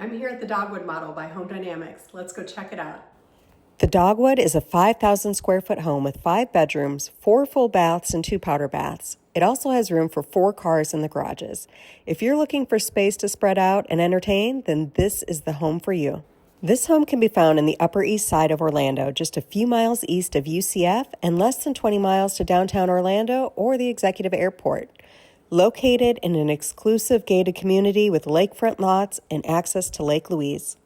I'm here at the Dogwood model by Home Dynamics. Let's go check it out. The Dogwood is a 5,000 square foot home with 5 bedrooms, 4 full baths, and 2 powder baths. It also has room for 4 cars in the garages. If you're looking for space to spread out and entertain, then this is the home for you. This home can be found in the Upper East Side of Orlando, just a few miles east of UCF and less than 20 miles to downtown Orlando or the Executive Airport. Located in an exclusive gated community with lakefront lots and access to Lake Louise.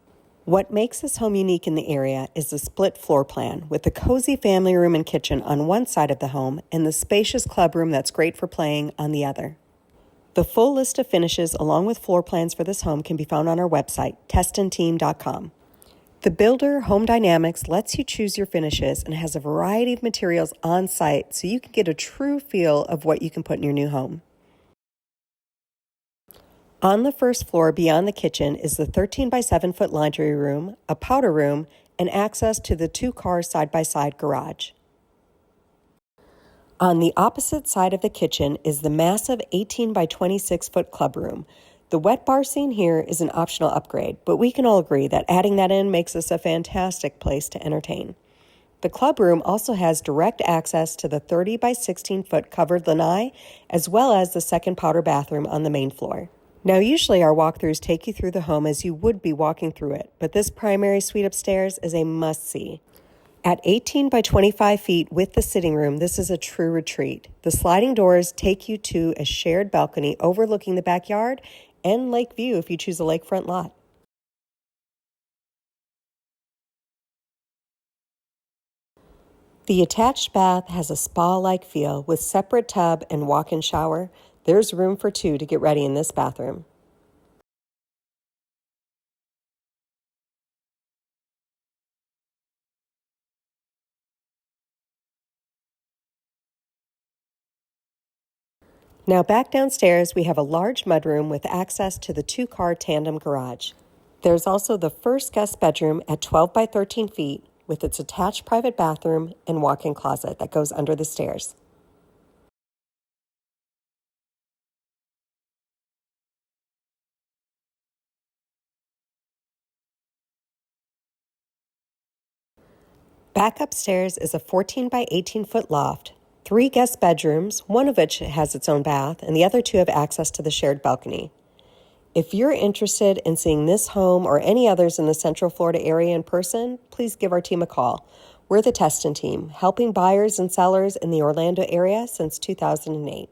What makes this home unique in the area is the split floor plan with the cozy family room and kitchen on one side of the home and the spacious club room that's great for playing on the other. The full list of finishes along with floor plans for this home can be found on our website, testandteam.com. The builder, Home Dynamics, lets you choose your finishes and has a variety of materials on site so you can get a true feel of what you can put in your new home. On the first floor beyond the kitchen is the 13 by 7 foot laundry room, a powder room, and access to the 2-car side-by-side garage. On the opposite side of the kitchen is the massive 18 by 26 foot club room. The wet bar scene here is an optional upgrade, but we can all agree that adding that in makes this a fantastic place to entertain. The club room also has direct access to the 30 by 16 foot covered lanai, as well as the second powder bathroom on the main floor. Now, usually our walkthroughs take you through the home as you would be walking through it, but this primary suite upstairs is a must-see. At 18 by 25 feet with the sitting room, this is a true retreat. The sliding doors take you to a shared balcony overlooking the backyard and lake view if you choose a lakefront lot. The attached bath has a spa-like feel with separate tub and walk-in shower. There's room for 2 to get ready in this bathroom. Now back downstairs, we have a large mudroom with access to the 2-car tandem garage. There's also the first guest bedroom at 12 by 13 feet with its attached private bathroom and walk-in closet that goes under the stairs. Back upstairs is a 14 by 18 foot loft, 3 guest bedrooms, one of which has its own bath, and the other 2 have access to the shared balcony. If you're interested in seeing this home or any others in the Central Florida area in person, please give our team a call. We're the Testin Team, helping buyers and sellers in the Orlando area since 2008.